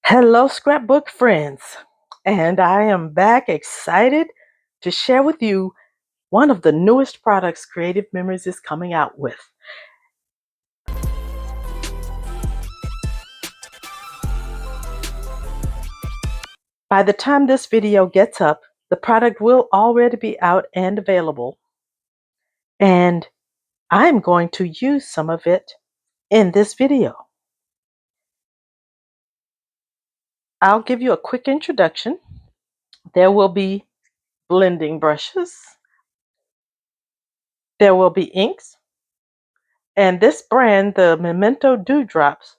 Hello, scrapbook friends, and I am back excited to share with you one of the newest products Creative Memories is coming out with. By the time this video gets up, the product will already be out and available, and I'm going to use some of it in this video. I'll give you a quick introduction. There will be blending brushes, there will be inks, and this brand, the Memento Dewdrops,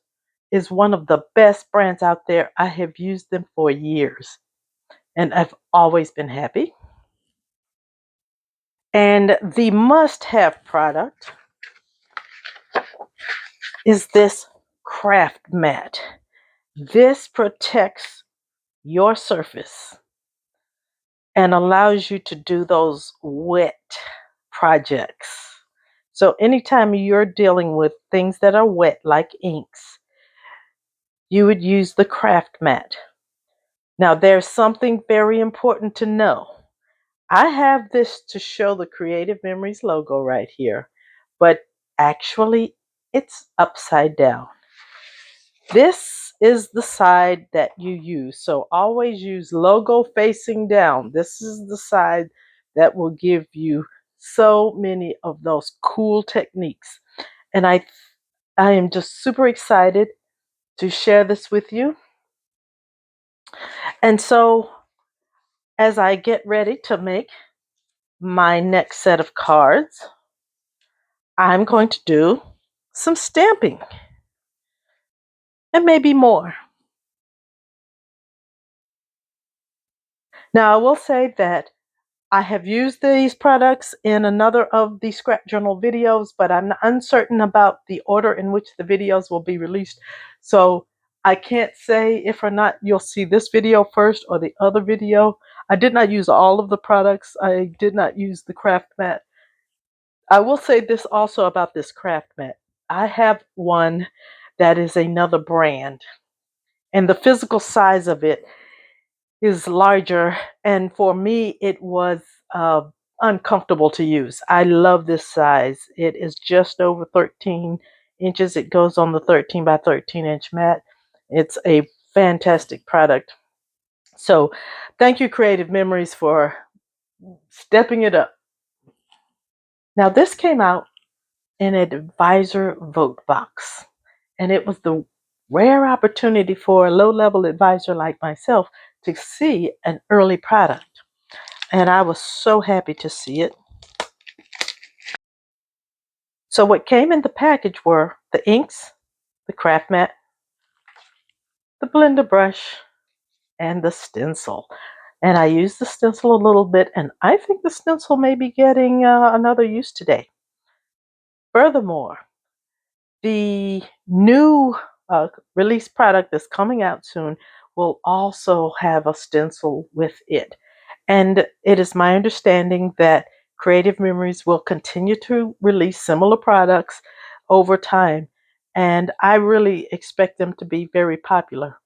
is one of the best brands out there. I have used them for years and I've always been happy. And the must-have product is this craft mat. This protects your surface and allows you to do those wet projects. So anytime you're dealing with things that are wet like inks, you would use the craft mat. Now there's something very important to know. I have this to show the Creative Memories logo right here, but actually it's upside down. This is the side that you use, so always use logo facing down. This is the side that will give you so many of those cool techniques. And I am just super excited to share this with you. And so as I get ready to make my next set of cards, I'm going to do some stamping and maybe more. Now, I will say that I have used these products in another of the Scrap Journal videos, but I'm uncertain about the order in which the videos will be released. So I can't say if or not you'll see this video first or the other video. I did not use all of the products. I did not use the craft mat. I will say this also about this craft mat. I have one that is another brand, and the physical size of it is larger, and for me it was uncomfortable to use. I love this size. It is just over 13 inches. It goes on the 13 by 13 inch mat. It's a fantastic product. So thank you, Creative Memories, for stepping it up. Now this came out in an advisor vote box, and it was the rare opportunity for a low-level advisor like myself to see an early product. And I was so happy to see it. So what came in the package were the inks, the craft mat, the blender brush, and the stencil. And I used the stencil a little bit, and I think the stencil may be getting another use today. Furthermore, the new release product that's coming out soon will also have a stencil with it. And it is my understanding that Creative Memories will continue to release similar products over time, and I really expect them to be very popular.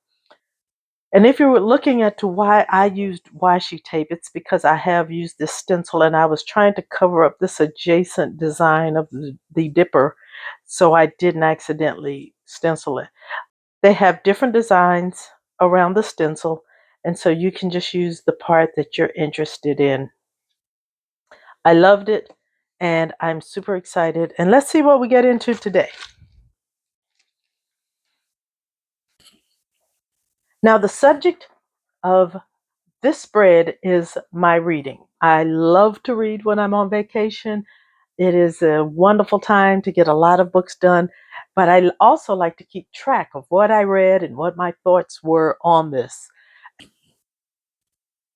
And if you were looking at to why I used washi tape, it's because I have used this stencil and I was trying to cover up this adjacent design of the dipper so I didn't accidentally stencil it. They have different designs around the stencil, and so you can just use the part that you're interested in. I loved it, and I'm super excited. And let's see what we get into today. Now, the subject of this spread is my reading. I love to read when I'm on vacation. It is a wonderful time to get a lot of books done, but I also like to keep track of what I read and what my thoughts were on this.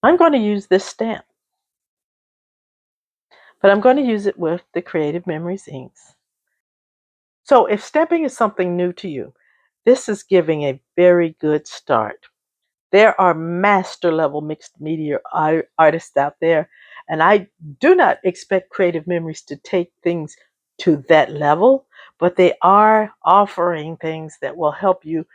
I'm going to use this stamp, but I'm going to use it with the Creative Memories inks. So if stamping is something new to you, this is giving a very good start. There are master level mixed media artists out there, and I do not expect Creative Memories to take things to that level, but they are offering things that will help you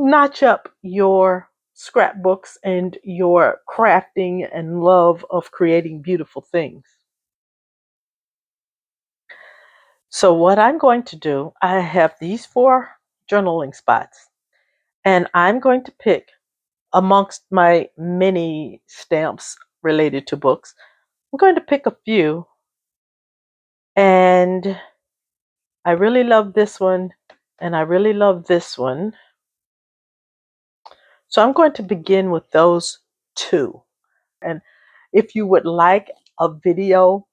notch up your scrapbooks and your crafting and love of creating beautiful things. So what I'm going to do, I have these 4 journaling spots, and I'm going to pick amongst my many stamps related to books. I'm going to pick a few, and I really love this one, and I really love this one. So I'm going to begin with those 2. And if you would like a video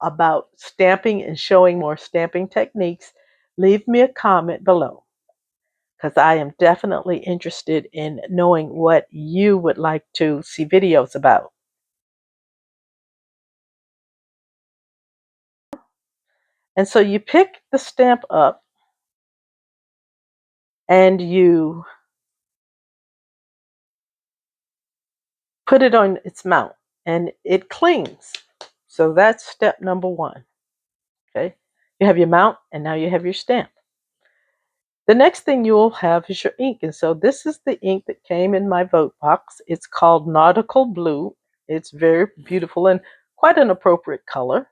about stamping and showing more stamping techniques, leave me a comment below, because I am definitely interested in knowing what you would like to see videos about. And so you pick the stamp up and you put it on its mount and it clings. So that's step number 1. Okay. You have your mount and now you have your stamp. The next thing you will have is your ink. And so this is the ink that came in my vote box. It's called Nautical Blue. It's very beautiful and quite an appropriate color.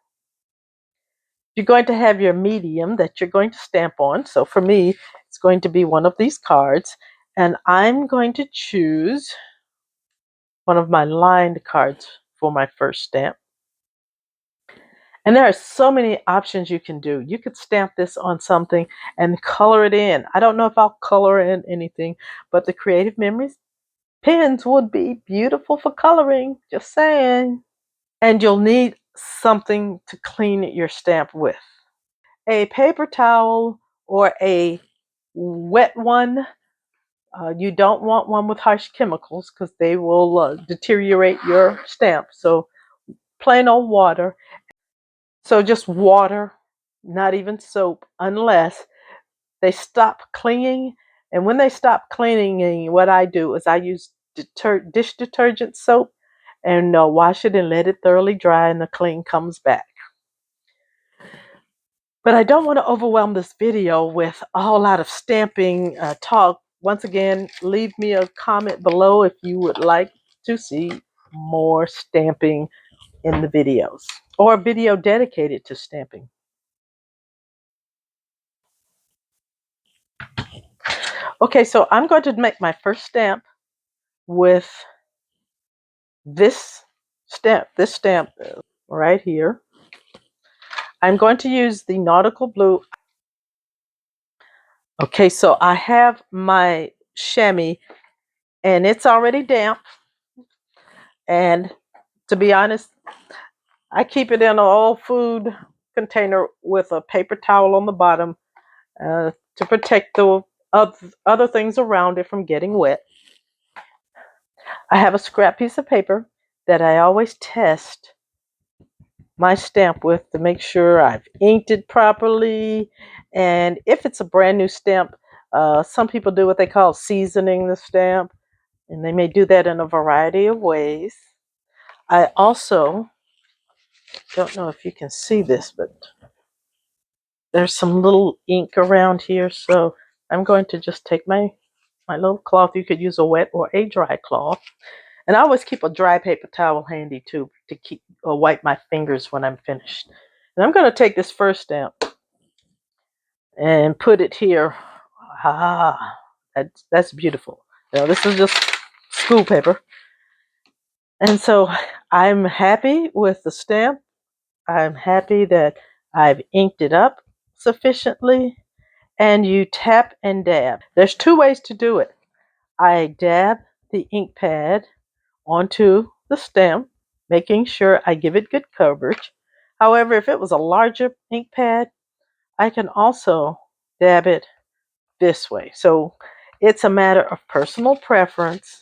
You're going to have your medium that you're going to stamp on. So for me, it's going to be one of these cards. And I'm going to choose one of my lined cards for my first stamp. And there are so many options you can do. You could stamp this on something and color it in. I don't know if I'll color in anything, but the Creative Memories pens would be beautiful for coloring. Just saying. And you'll need something to clean your stamp with. A paper towel or a wet one. You don't want one with harsh chemicals because they will deteriorate your stamp. So plain old water. So just water, not even soap, unless they stop clinging. And when they stop clinging, what I do is I use dish detergent soap and wash it and let it thoroughly dry, and the cling comes back. But I don't want to overwhelm this video with a whole lot of stamping talk. Once again, leave me a comment below if you would like to see more stamping in the videos or a video dedicated to stamping. Okay, so I'm going to make my first stamp with this stamp right here. I'm going to use the Nautical Blue. Okay, so I have my chamois and it's already damp. And to be honest, I keep it in an old food container with a paper towel on the bottom to protect the other things around it from getting wet. I have a scrap piece of paper that I always test my stamp with to make sure I've inked it properly. And if it's a brand new stamp, some people do what they call seasoning the stamp, and they may do that in a variety of ways. I also don't know if you can see this, but there's some little ink around here, so I'm going to just take my little cloth. You could use a wet or a dry cloth. And I always keep a dry paper towel handy too to keep wipe my fingers when I'm finished. And I'm going to take this first stamp and put it here. Ah, that's beautiful. Now this is just school paper. And so I'm happy with the stamp. I'm happy that I've inked it up sufficiently. And you tap and dab. There's 2 ways to do it. I dab the ink pad onto the stamp, making sure I give it good coverage. However, if it was a larger ink pad, I can also dab it this way. So it's a matter of personal preference.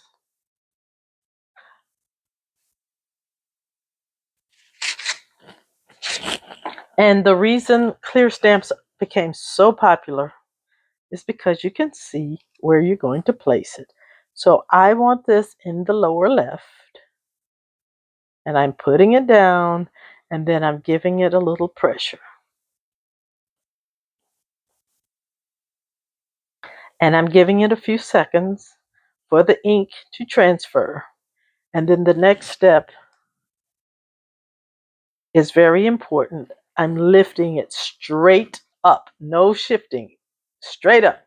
And the reason clear stamps became so popular is because you can see where you're going to place it. So I want this in the lower left, and I'm putting it down, and then I'm giving it a little pressure. And I'm giving it a few seconds for the ink to transfer. And then the next step is very important. I'm lifting it straight up, no shifting, straight up.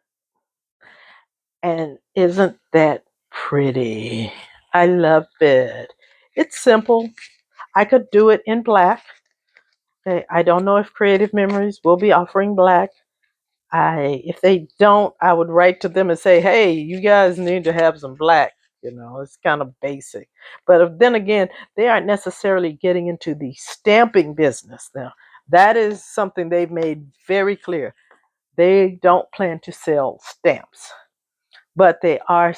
And isn't that pretty? I love it. It's simple. I could do it in black. Okay, I don't know if Creative Memories will be offering black. If they don't, I would write to them and say, "Hey, you guys need to have some black." It's kind of basic. But then again, they aren't necessarily getting into the stamping business now. That is something they've made very clear. They don't plan to sell stamps, but they are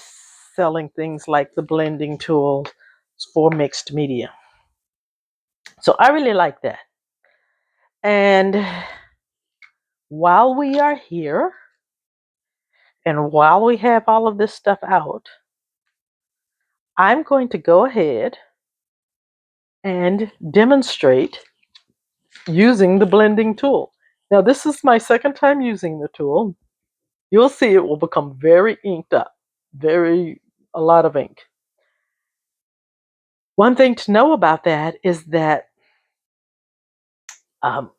selling things like the blending tools for mixed media. So I really like that. And while we are here, and while we have all of this stuff out, I'm going to go ahead and demonstrate using the blending tool. Now, this is my second time using the tool. You'll see it will become very inked up, a lot of ink. One thing to know about that is that um,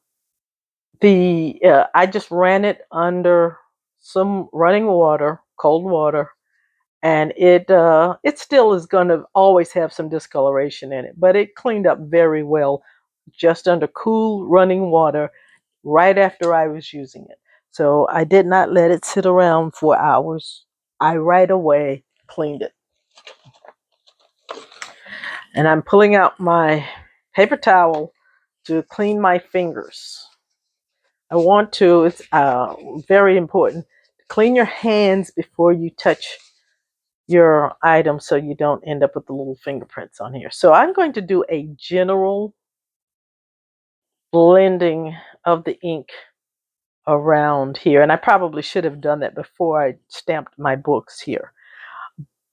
I just ran it under some running water, cold water, and it still is going to always have some discoloration in it, but it cleaned up very well just under cool running water right after I was using it. So I did not let it sit around for hours. I right away cleaned it. And I'm pulling out my paper towel to clean my fingers. It's very important, to clean your hands before you touch your item so you don't end up with the little fingerprints on here. So I'm going to do a general blending of the ink around here. And I probably should have done that before I stamped my books here.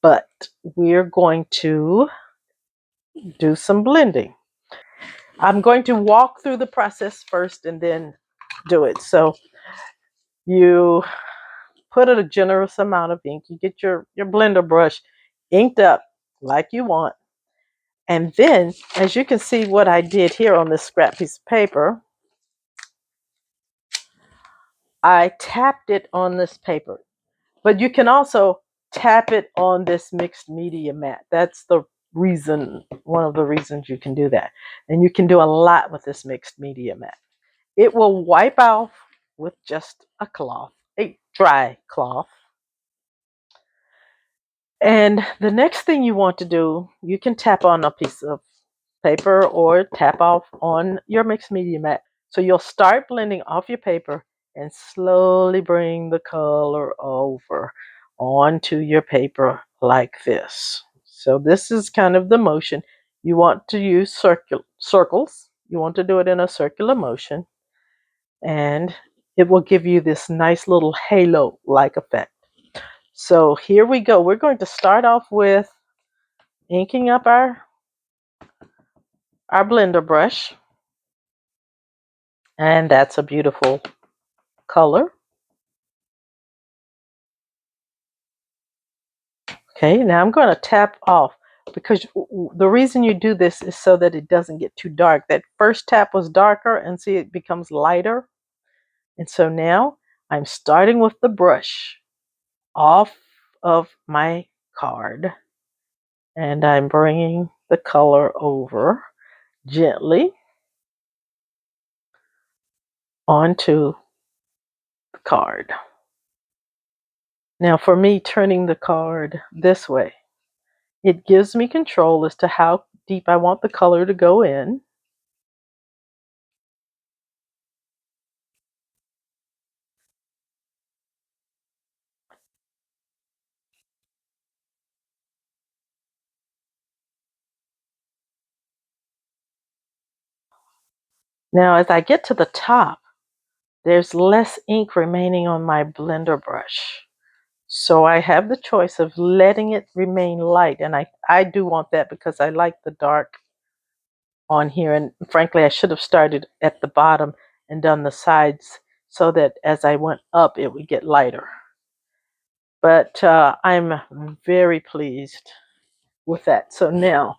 But we're going to do some blending. I'm going to walk through the process first and then do it. So you put a generous amount of ink. You get your blender brush inked up like you want. And then, as you can see what I did here on this scrap piece of paper, I tapped it on this paper. But you can also tap it on this mixed media mat. That's one of the reasons you can do that. And you can do a lot with this mixed media mat. It will wipe off with just a dry cloth. And the next thing you want to do, you can tap on a piece of paper or tap off on your mixed media mat. So you'll start blending off your paper and slowly bring the color over onto your paper like this. So this is kind of the motion. You want to use circles. You want to do it in a circular motion, and it will give you this nice little halo-like effect. So here we go. We're going to start off with inking up our blender brush, and that's a beautiful color. Okay, now I'm going to tap off, because the reason you do this is so that it doesn't get too dark. That first tap was darker, and see, it becomes lighter. And so now I'm starting with the brush off of my card, and I'm bringing the color over gently onto the card. Now, for me, turning the card this way, it gives me control as to how deep I want the color to go in. Now, as I get to the top, there's less ink remaining on my blender brush. So I have the choice of letting it remain light. And I do want that because I like the dark on here. And frankly, I should have started at the bottom and done the sides so that as I went up, it would get lighter. But I'm very pleased with that. So now,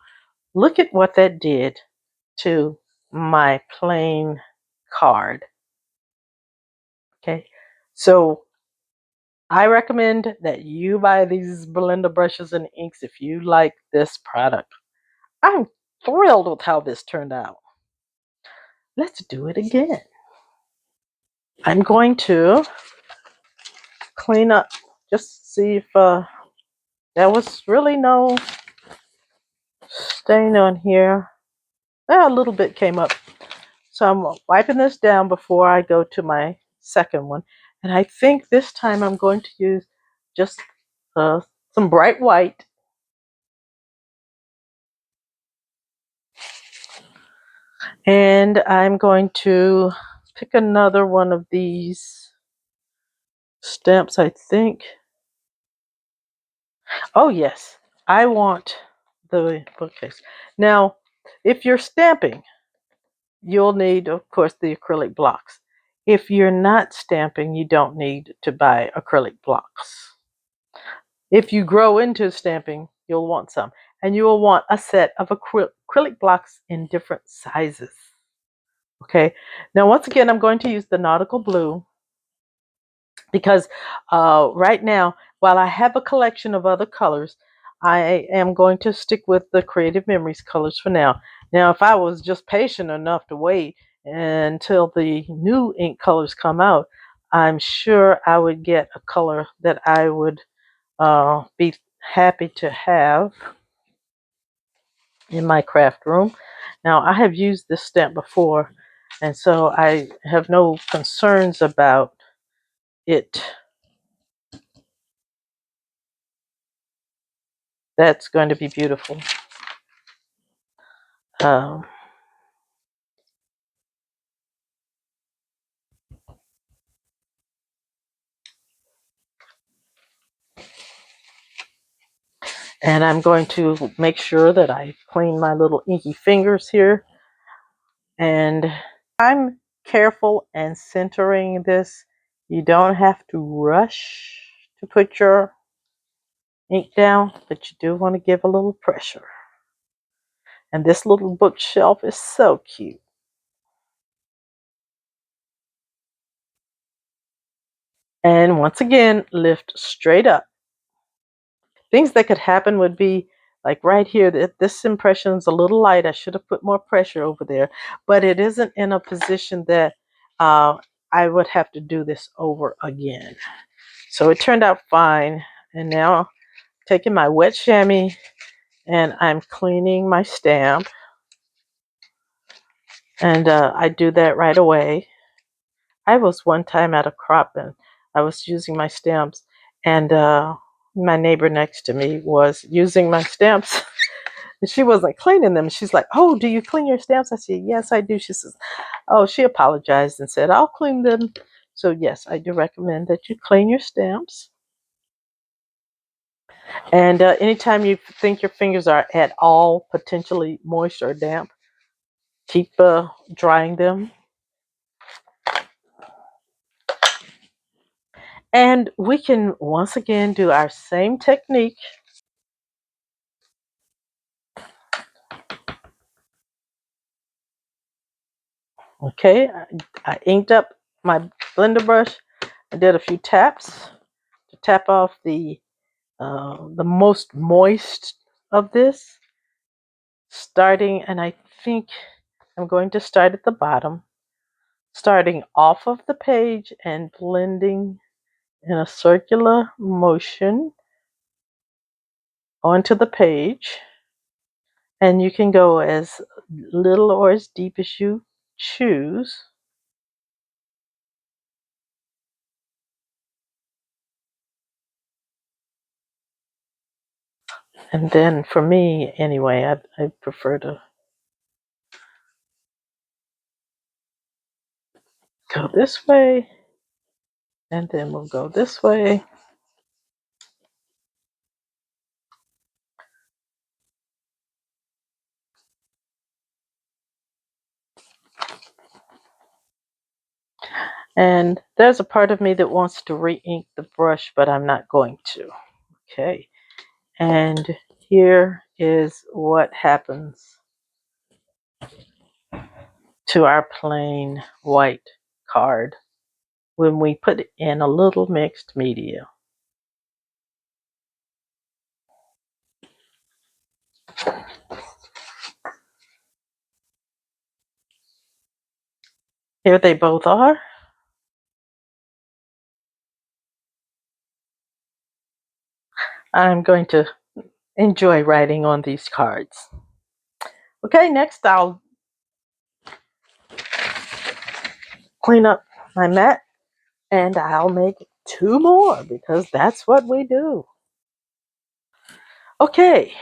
look at what that did to my plain card. Okay, so I recommend that you buy these blender brushes and inks if you like this product. I'm thrilled with how this turned out. Let's do it again. I'm going to clean up, just see if there was really no stain on here. A little bit came up. So I'm wiping this down before I go to my second one. And I think this time I'm going to use just some bright white. And I'm going to pick another one of these stamps, I think. Oh, yes. I want the bookcase. Now, if you're stamping, you'll need, of course, the acrylic blocks. If you're not stamping, you don't need to buy acrylic blocks. If you grow into stamping, you'll want some. And you will want a set of acrylic blocks in different sizes. Okay. Now, once again, I'm going to use the nautical blue because right now, while I have a collection of other colors, I am going to stick with the Creative Memories colors for now. Now, if I was just patient enough to wait until the new ink colors come out, I'm sure I would get a color that I would be happy to have in my craft room. Now, I have used this stamp before, and so I have no concerns about it. That's going to be beautiful. Um, and I'm going to make sure that I clean my little inky fingers here. And I'm careful and centering this. You don't have to rush to put your ink down, but you do want to give a little pressure. And this little bookshelf is so cute. And once again, lift straight up. Things that could happen would be like right here, that this impression is a little light. I should have put more pressure over there, but it isn't in a position that uh, I would have to do this over again. So it turned out fine. And now taking my wet chamois and I'm cleaning my stamp. And I do that right away. I was one time at a crop and I was using my stamps, and my neighbor next to me was using my stamps. And she wasn't cleaning them. She's like, "Oh, do you clean your stamps?" I said, "Yes, I do." She says, "Oh," she apologized and said, "I'll clean them." So yes, I do recommend that you clean your stamps. And anytime you think your fingers are at all potentially moist or damp, keep drying them. And we can once again do our same technique. Okay, I inked up my blender brush. I did a few taps to tap off the most moist of this. Starting, and I think I'm going to start at the bottom, starting off of the page and blending in a circular motion onto the page. And you can go as little or as deep as you choose. And then for me, anyway, I prefer to go this way, and then we'll go this way. And there's a part of me that wants to re-ink the brush, but I'm not going to. Okay. And here is what happens to our plain white card when we put in a little mixed media. Here they both are. I'm going to enjoy writing on these cards. Okay, next I'll clean up my mat and I'll make 2 more because that's what we do. Okay,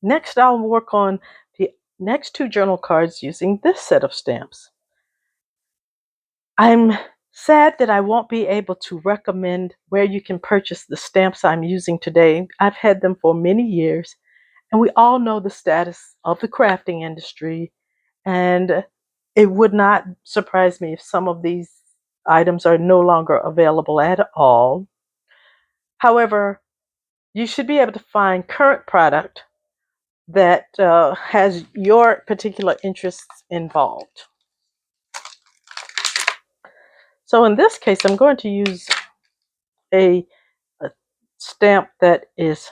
next I'll work on the next 2 journal cards using this set of stamps. I'm sad that I won't be able to recommend where you can purchase the stamps I'm using today. I've had them for many years, and we all know the status of the crafting industry, and it would not surprise me if some of these items are no longer available at all. However, you should be able to find current product that has your particular interests involved. So in this case, I'm going to use a stamp that is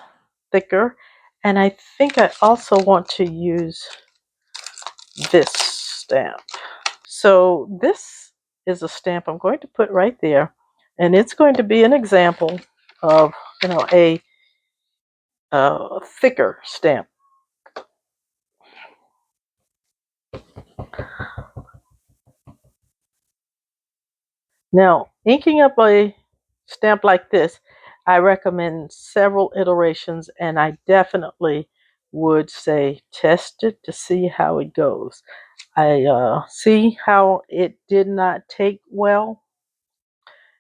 thicker, and I think I also want to use this stamp. So this is a stamp I'm going to put right there, and it's going to be an example of a thicker stamp. Now, inking up a stamp like this, I recommend several iterations, and I definitely would say test it to see how it goes. I see how it did not take well.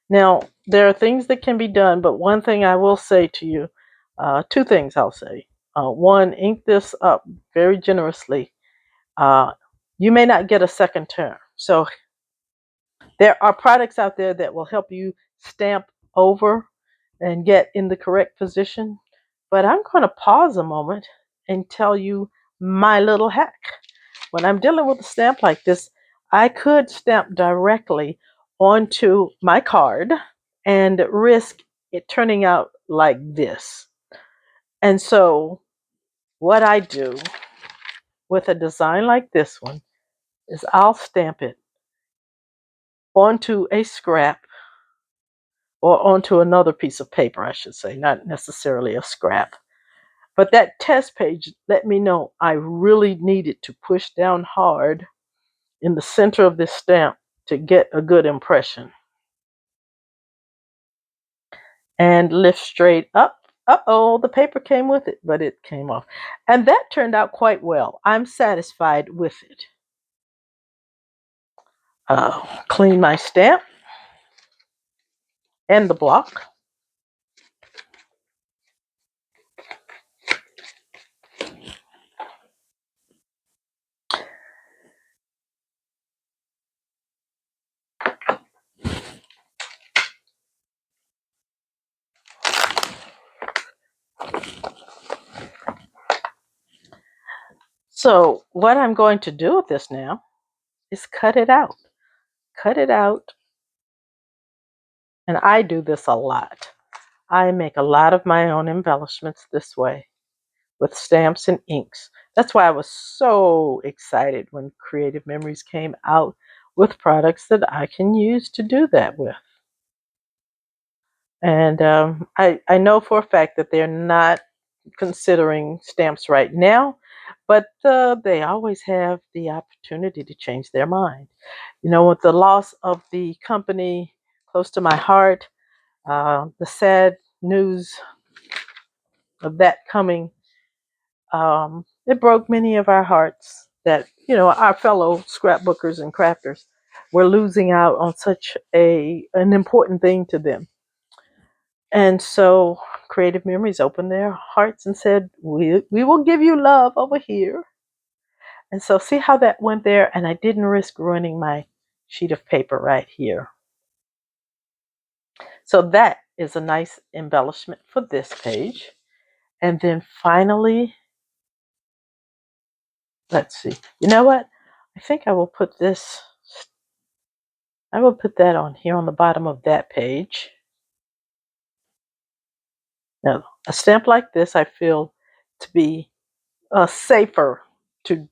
Now, there are things that can be done, but one thing I will say to you, 2 things I'll say. One, ink this up very generously. Uh, you may not get a second turn. So there are products out there that will help you stamp over and get in the correct position. But I'm going to pause a moment and tell you my little hack. When I'm dealing with a stamp like this, I could stamp directly onto my card and risk it turning out like this. And so, what I do with a design like this one is I'll stamp it onto a scrap or onto another piece of paper, I should say, not necessarily a scrap. But that test page let me know I really needed to push down hard in the center of this stamp to get a good impression. And lift straight up. Uh-oh, the paper came with it, but it came off. And that turned out quite well. I'm satisfied with it. Clean my stamp and the block. So what I'm going to do with this now is cut it out. Cut it out. And I do this a lot. I make a lot of my own embellishments this way with stamps and inks. That's why I was so excited when Creative Memories came out with products that I can use to do that with. And I know for a fact that they're not considering stamps right now, but they always have the opportunity to change their mind. With the loss of the company close to my heart, the sad news of that coming, it broke many of our hearts that, our fellow scrapbookers and crafters were losing out on such an important thing to them. And so Creative Memories opened their hearts and said, we will give you love over here. And so see how that went there? And I didn't risk ruining my sheet of paper right here. So that is a nice embellishment for this page. And then finally, let's see. You know what? I think I will put this, I will put that on here on the bottom of that page. Now, a stamp like this, I feel to be safer to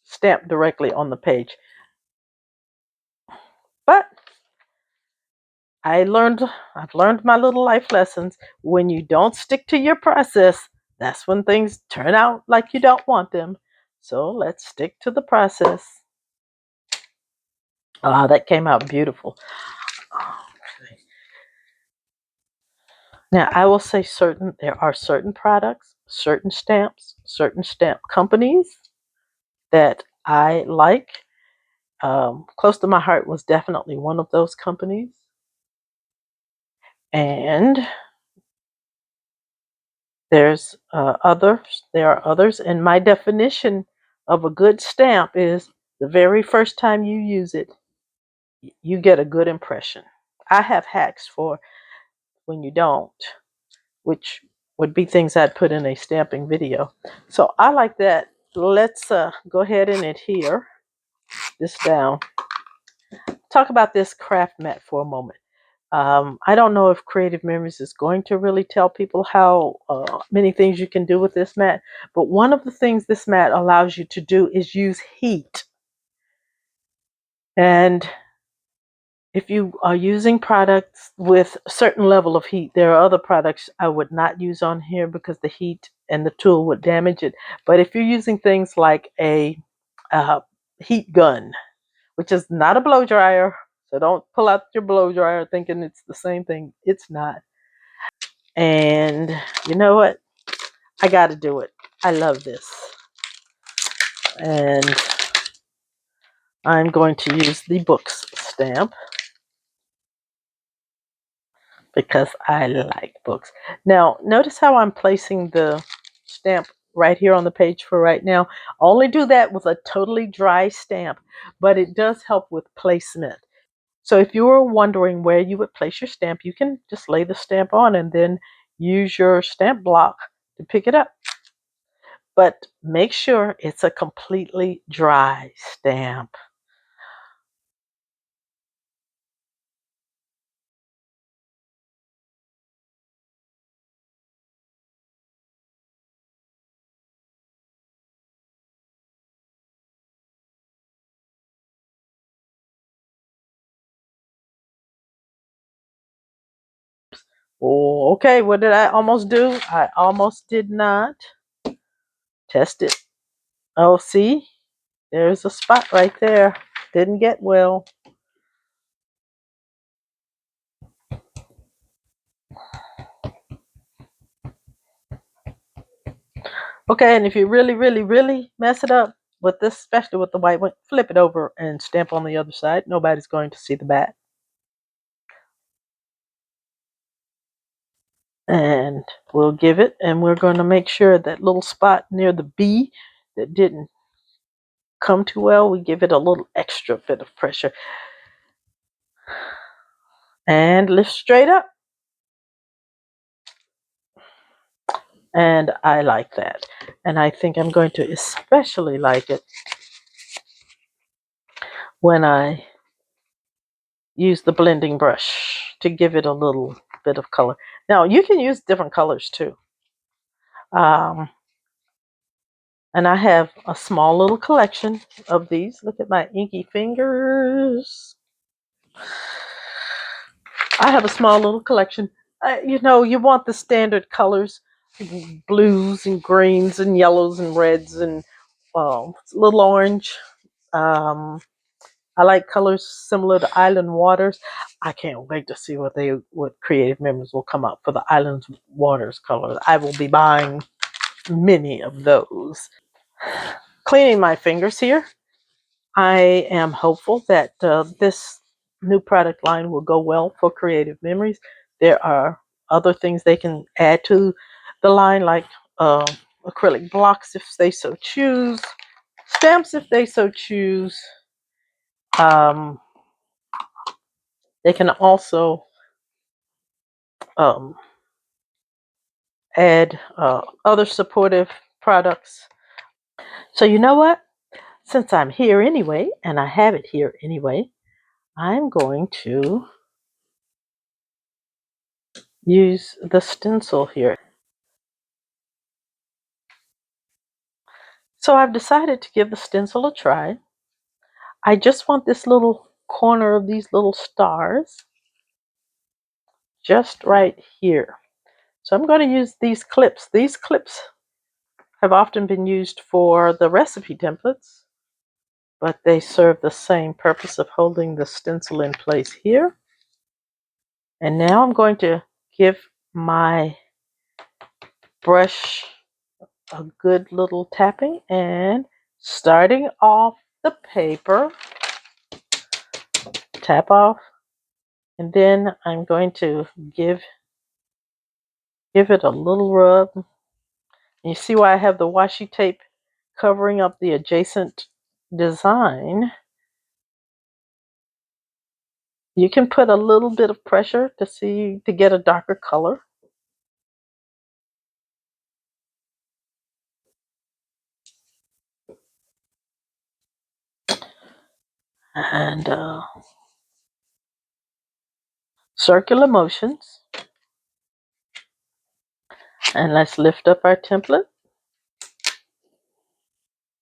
stamp directly on the page. But I've learned my little life lessons. When you don't stick to your process, that's when things turn out like you don't want them. So let's stick to the process. Ah, that came out beautiful. Okay. Now I will say there are certain products, certain stamps, certain stamp companies that I like. Close to my heart was definitely one of those companies. And there are others, and my definition of a good stamp is the very first time you use it, you get a good impression. I have hacks for when you don't, which would be things I'd put in a stamping video. So I like that. Let's go ahead and adhere this down. Talk about this craft mat for a moment. I don't know if Creative Memories is going to really tell people how many things you can do with this mat, but one of the things this mat allows you to do is use heat. And if you are using products with a certain level of heat, there are other products I would not use on here because the heat and the tool would damage it. But if you're using things like a heat gun, which is not a blow dryer, so don't pull out your blow dryer thinking it's the same thing. It's not. And you know what? I got to do it. I love this. And I'm going to use the books stamp because I like books. Now, notice how I'm placing the stamp right here on the page for right now. Only do that with a totally dry stamp, but it does help with placement. So if you were wondering where you would place your stamp, you can just lay the stamp on and then use your stamp block to pick it up. But make sure it's a completely dry stamp. Oh, okay, what did I almost do? I almost did not test it. Oh, see? There's a spot right there. Didn't get well. Okay, and if you really, really, really mess it up with this, especially with the white one, flip it over and stamp on the other side. Nobody's going to see the back. And we'll give it, and we're going to make sure that little spot near the B that didn't come too well, we give it a little extra bit of pressure. And lift straight up. And I like that. And I think I'm going to especially like it when I use the blending brush to give it a little bit of color. Now, you can use different colors too. Um, and I have a small little collection of these. Look at my inky fingers. I have a small little collection. You know, you want the standard colors, blues and greens and yellows and reds and little orange. Um, I like colors similar to Island Waters. I can't wait to see what Creative Memories will come up for the Island Waters colors. I will be buying many of those. Cleaning my fingers here, I am hopeful that this new product line will go well for Creative Memories. There are other things they can add to the line, like acrylic blocks if they so choose, stamps if they so choose. Um, they can also um, add other supportive products. So you know what? Since I'm here anyway, and I have it here anyway, I'm going to use the stencil here. So I've decided to give the stencil a try. I just want this little corner of these little stars just right here. So I'm going to use these clips. These clips have often been used for the recipe templates, but they serve the same purpose of holding the stencil in place here. And now I'm going to give my brush a good little tapping, and starting off the paper, tap off, and then I'm going to give it a little rub. And you see why I have the washi tape covering up the adjacent design. You can put a little bit of pressure to get a darker color. And circular motions. And let's lift up our template.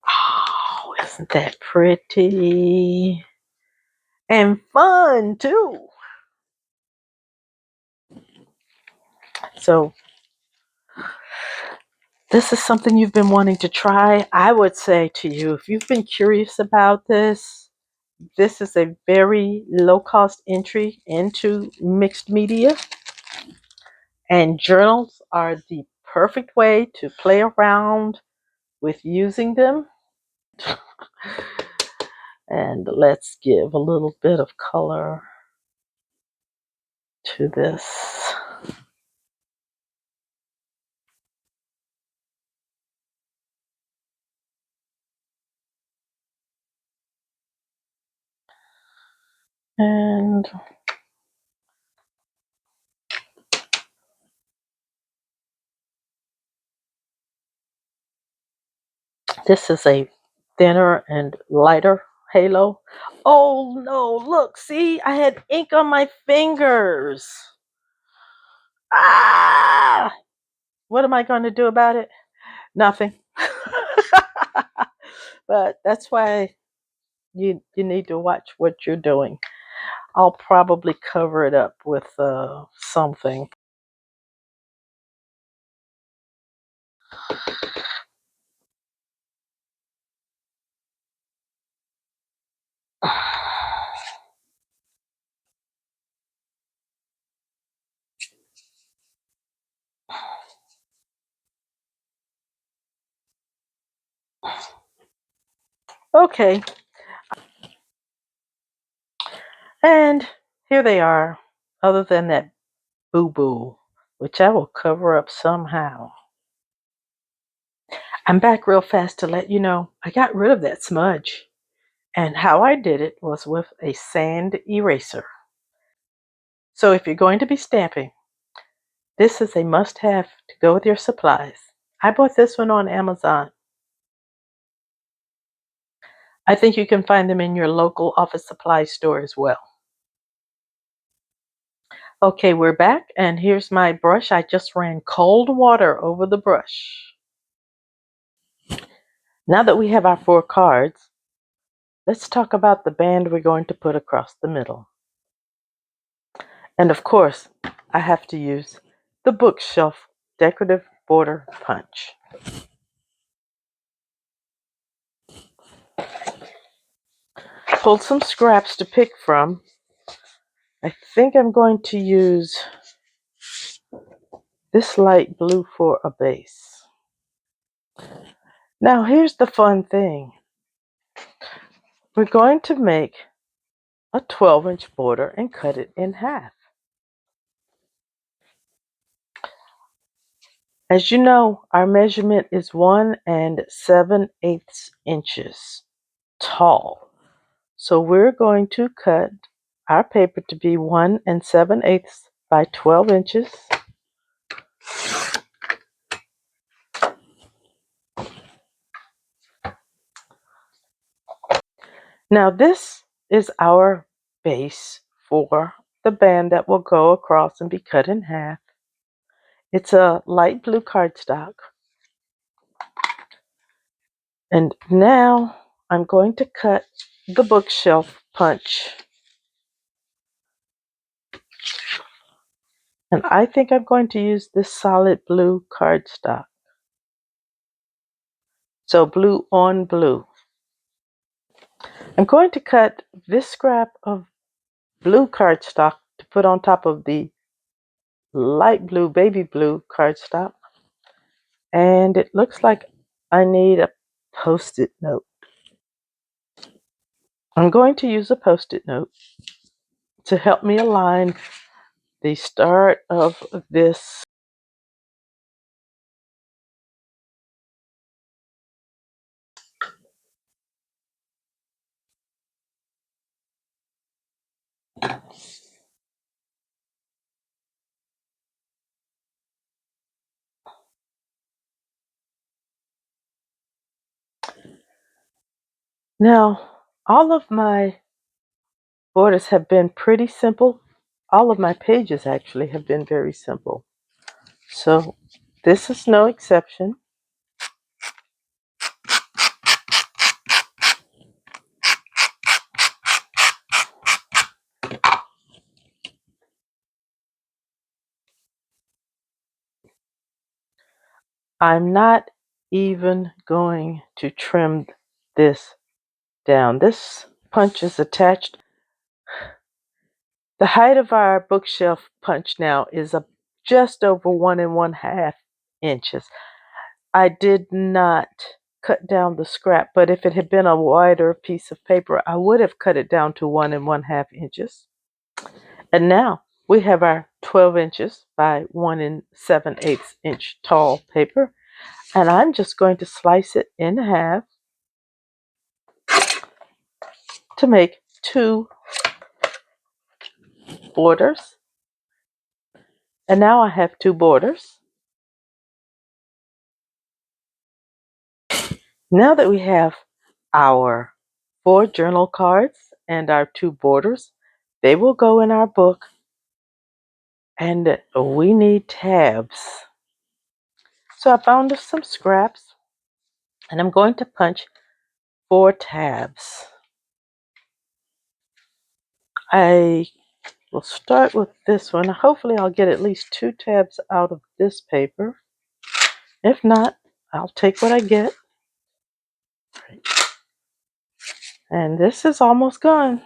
Oh, isn't that pretty? And fun too. So this is something you've been wanting to try. I would say to you, if you've been curious about this, this is a very low cost entry into mixed media. And journals are the perfect way to play around with using them. And let's give a little bit of color to this. And this is a thinner and lighter halo. Oh no, look, see, I had ink on my fingers. Ah! What am I going to do about it? Nothing. But that's why you need to watch what you're doing. I'll probably cover it up with something. Okay, and here they are, other than that boo-boo, which I will cover up somehow. I'm back real fast to let you know I got rid of that smudge. And how I did it was with a sand eraser. So if you're going to be stamping, this is a must-have to go with your supplies. I bought this one on Amazon. I think you can find them in your local office supply store as well. Okay, we're back, and here's my brush. I just ran cold water over the brush. Now that we have our 4 cards, let's talk about the band we're going to put across the middle. And of course, I have to use the bookshelf decorative border punch. Pulled some scraps to pick from. I think I'm going to use this light blue for a base. Now here's the fun thing. We're going to make a 12-inch border and cut it in half. As you know, our measurement is 1 7/8 inches tall. So we're going to cut our paper to be 1 7/8 by 12 inches. Now this is our base for the band that will go across and be cut in half. It's a light blue cardstock. And now I'm going to cut the bookshelf punch. And I think I'm going to use this solid blue cardstock. So blue on blue. I'm going to cut this scrap of blue cardstock to put on top of the light blue, baby blue cardstock. And it looks like I need a post-it note. I'm going to use a post-it note to help me align the start of this. Now, all of my borders have been pretty simple. All of my pages actually have been very simple. So this is no exception. I'm not even going to trim this down. This punch is attached. The height of our bookshelf punch now is just over 1 1/2 inches. I did not cut down the scrap, but if it had been a wider piece of paper, I would have cut it down to 1 1/2 inches. And now we have our 12 inches by 1 7/8 inch tall paper. And I'm just going to slice it in half to make 2 borders. And now I have 2 borders. Now that we have our 4 journal cards and our 2 borders, they will go in our book. And we need tabs. So I found some scraps and I'm going to punch 4 tabs. I will start with this one. Hopefully I'll get at least 2 tabs out of this paper. If not, I'll take what I get. And this is almost gone.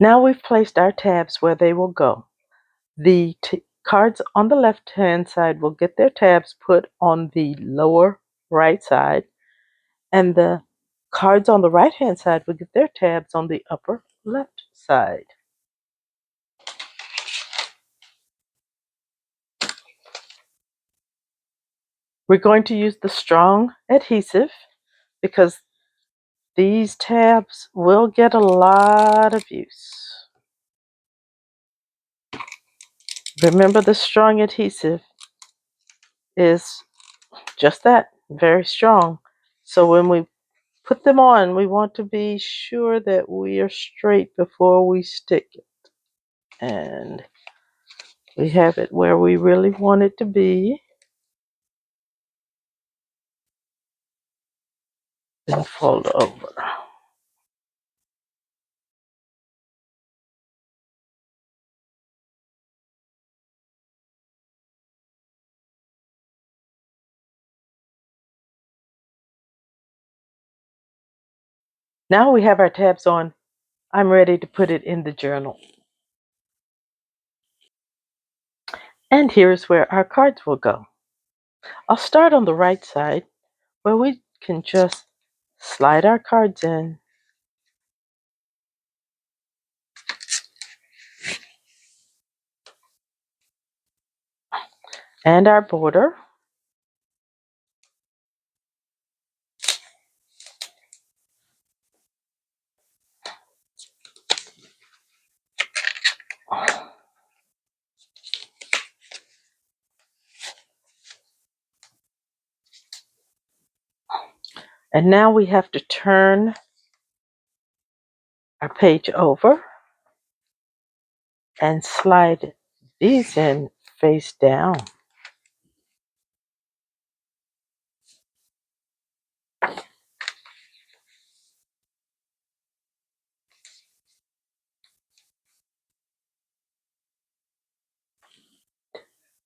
Now we've placed our tabs where they will go. The cards on the left-hand side will get their tabs put on the lower right side, and the cards on the right-hand side will get their tabs on the upper left side. We're going to use the strong adhesive because these tabs will get a lot of use. Remember, the strong adhesive is just that, very strong. So when we put them on, we want to be sure that we are straight before we stick it. And we have it where we really want it to be. Then fold over. Now we have our tabs on. I'm ready to put it in the journal. And here's where our cards will go. I'll start on the right side where we can just slide our cards in. and our border. And now we have to turn our page over and slide these in face down.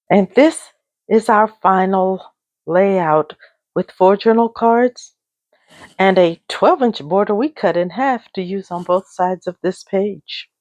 And this is our final layout with 4 journal cards and a 12-inch border we cut in half to use on both sides of this page.